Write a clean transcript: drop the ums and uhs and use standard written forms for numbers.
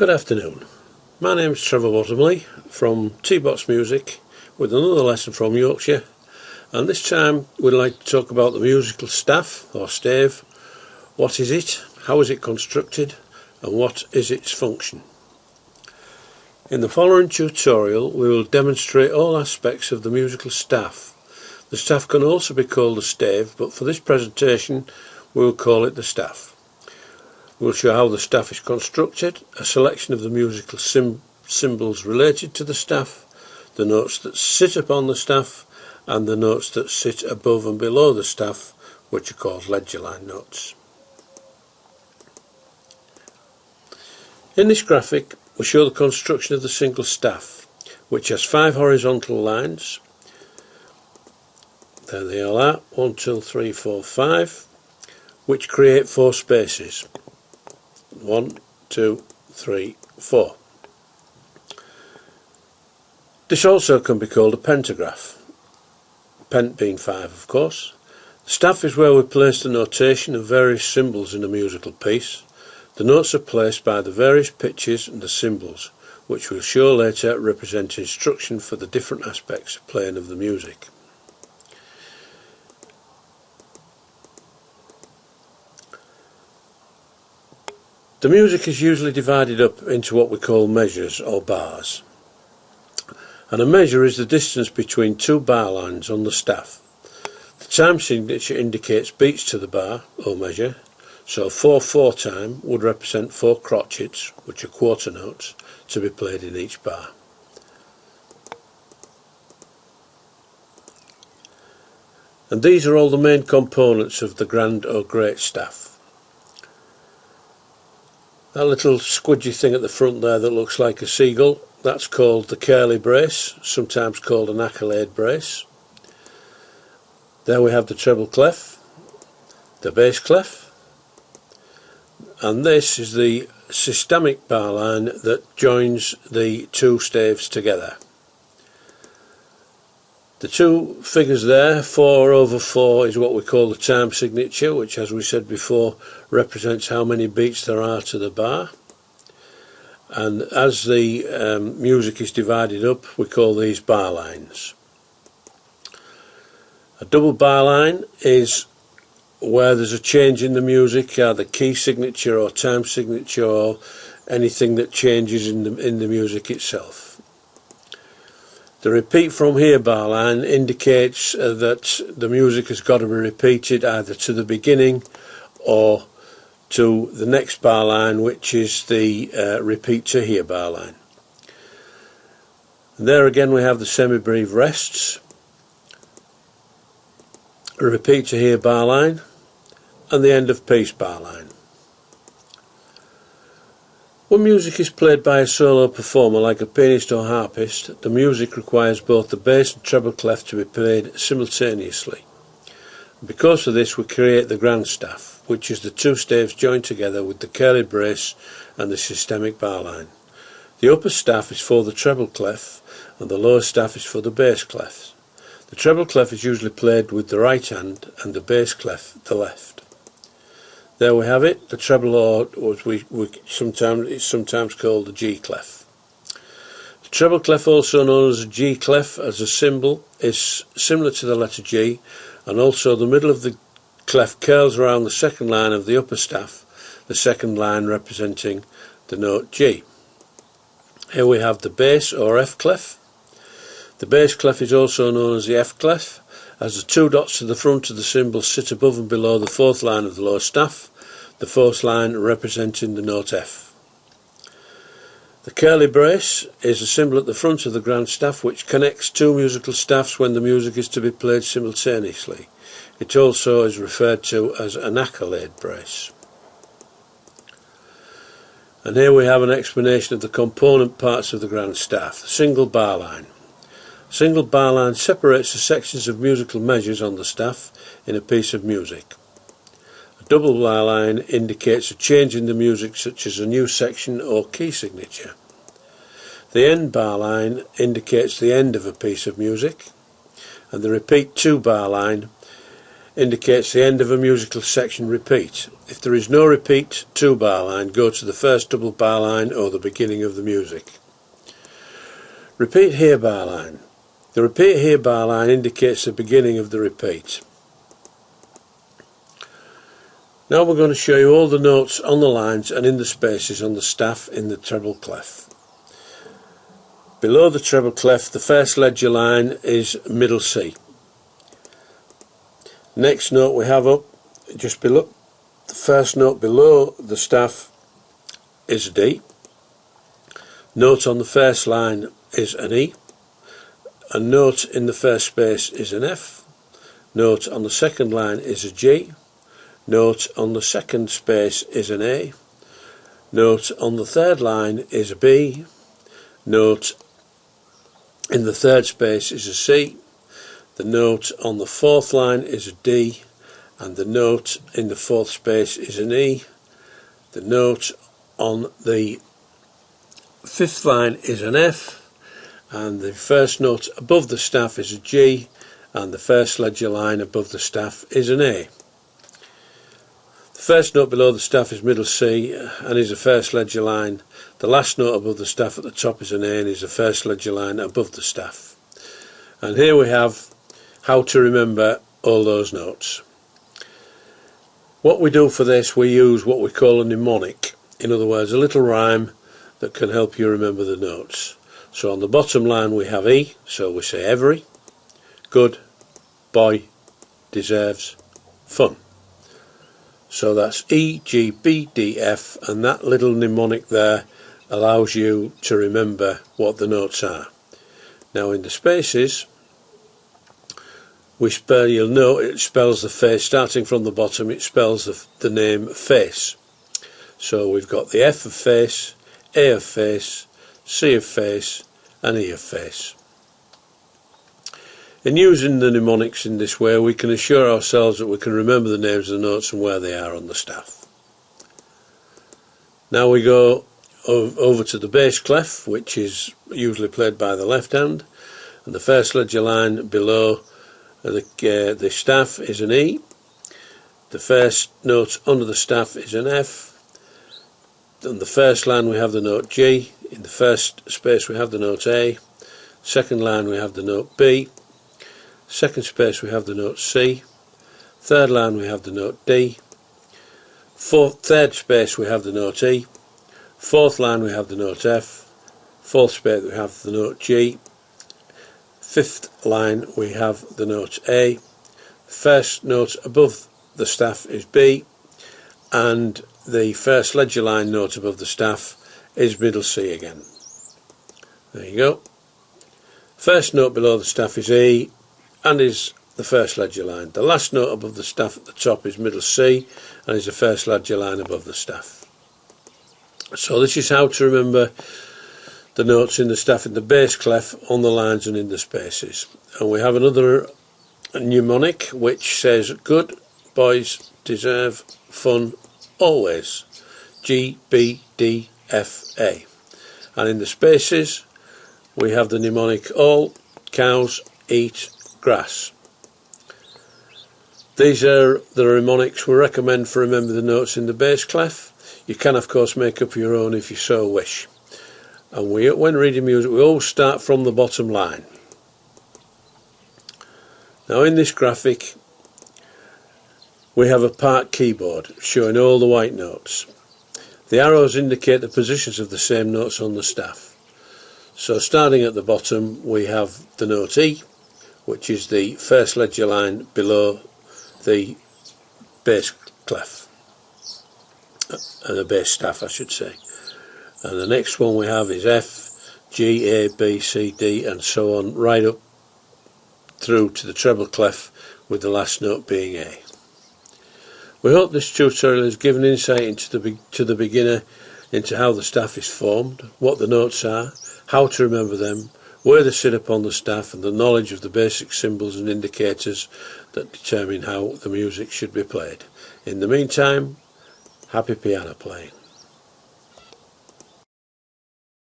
Good afternoon. My name is Trevor Bottomley from T-Box Music with another lesson from Yorkshire, and this time we'd like to talk about the musical staff or stave. What is it, how is it constructed, and what is its function? In the following tutorial we will demonstrate all aspects of the musical staff. The staff can also be called a stave, but for this presentation we will call it the staff. We'll show how the staff is constructed, a selection of the musical symbols related to the staff, the notes that sit upon the staff, and the notes that sit above and below the staff, which are called ledger line notes. In this graphic we show the construction of the single staff, which has 5 horizontal lines. There they all are, 1, 2, 3, 4, 5, which create 4 spaces. 1, 2, 3, 4. This also can be called a pentagraph, pent being 5 of course. The staff is where we place the notation of various symbols in a musical piece. The notes are placed by the various pitches and the symbols, which we'll show later represent instruction for the different aspects of playing of the music. The music is usually divided up into what we call measures or bars, and a measure is the distance between 2 bar lines on the staff. The time signature indicates beats to the bar or measure, so 4/4 time would represent 4 crotchets, which are quarter notes, to be played in each bar. And these are all the main components of the grand or great staff. That little squidgy thing at the front there that looks like a seagull, that's called the curly brace, sometimes called an accolade brace. There we have the treble clef, the bass clef, and this is the systemic bar line that joins the 2 staves together. The 2 figures there, 4/4, is what we call the time signature, which, as we said before, represents how many beats there are to the bar. And as the music is divided up, we call these bar lines. A double bar line is where there's a change in the music, either key signature or time signature, or anything that changes in the music itself. The repeat from here bar line indicates that the music has got to be repeated either to the beginning or to the next bar line, which is the repeat to here bar line. And there again we have the semi-breve rests, a repeat to here bar line, and the end of piece bar line. When music is played by a solo performer like a pianist or harpist, the music requires both the bass and treble clef to be played simultaneously. Because of this we create the grand staff, which is the 2 staves joined together with the curly brace and the systemic bar line. The upper staff is for the treble clef and the lower staff is for the bass clef. The treble clef is usually played with the right hand and the bass clef the left. There we have it, the treble, or it's sometimes called the G clef. The treble clef, also known as a G clef as a symbol, is similar to the letter G, and also the middle of the clef curls around the second line of the upper staff, the second line representing the note G. Here we have the bass or F clef. The bass clef is also known as the F clef, as the 2 dots to the front of the symbol sit above and below the 4th line of the lower staff, the 4th line representing the note F. The curly brace is a symbol at the front of the grand staff which connects 2 musical staffs when the music is to be played simultaneously. It also is referred to as an accolade brace. And here we have an explanation of the component parts of the grand staff. The single bar line. A single bar line separates the sections of musical measures on the staff in a piece of music. A double bar line indicates a change in the music, such as a new section or key signature. The end bar line indicates the end of a piece of music, and the repeat 2 bar line indicates the end of a musical section repeat. If there is no repeat 2-bar line, go to the first double bar line or the beginning of the music. Repeat here bar line. The repeat here bar line indicates the beginning of the repeat. Now we're going to show you all the notes on the lines and in the spaces on the staff in the treble clef. Below the treble clef, the first ledger line is middle C. Next note we have up just below, the first note below the staff is a D. Note on the first line is an E. A note in the first space is an F. Note on the second line is a G. Note on the second space is an A. Note on the third line is a B. Note in the third space is a C. The note on the fourth line is a D. And the note in the fourth space is an E. The note on the fifth line is an F. And the first note above the staff is a G. And the first ledger line above the staff is an A. The first note below the staff is middle C and is a first ledger line. The last note above the staff at the top is an A and is a first ledger line above the staff. And here we have how to remember all those notes. What we do for this, we use what we call a mnemonic. In other words, a little rhyme that can help you remember the notes. So on the bottom line we have E, so we say every, good, boy, deserves, fun. So that's E, G, B, D, F, and that little mnemonic there allows you to remember what the notes are. Now in the spaces, you'll note it spells the face, starting from the bottom it spells the name face. So we've got the F of face, A of face, C of face, and E of face. In using the mnemonics in this way, we can assure ourselves that we can remember the names of the notes and where they are on the staff. Now we go over to the bass clef, which is usually played by the left hand, and the first ledger line below the staff is an E. The first note under the staff is an F. On the first line we have the note G. In the first space we have the note A. Second line we have the note B. Second space we have the note C. Third line we have the note D. Third space we have the note E. Fourth line we have the note F. Fourth space we have the note G. Fifth line we have the note A. First note above the staff is B, and the first ledger line note above the staff is middle C again. There you go. First note below the staff is E and is the first ledger line. The last note above the staff at the top is middle C and is the first ledger line above the staff. So this is how to remember the notes in the staff in the bass clef, on the lines and in the spaces. And we have another mnemonic which says good boys deserve fun always. G, B, D, F, A. And in the spaces we have the mnemonic all cows eat grass. These are the mnemonics we recommend for remembering the notes in the bass clef. You can of course make up your own if you so wish. And when reading music we always start from the bottom line. Now in this graphic we have a part keyboard showing all the white notes. The arrows indicate the positions of the same notes on the staff. So starting at the bottom we have the note E, which is the first ledger line below the bass clef, the bass staff I should say. And the next one we have is F, G, A, B, C, D and so on, right up through to the treble clef with the last note being A. We hope this tutorial has given insight to the beginner into how the staff is formed, what the notes are, how to remember them, where they sit upon the staff and the knowledge of the basic symbols and indicators that determine how the music should be played. In the meantime, happy piano playing.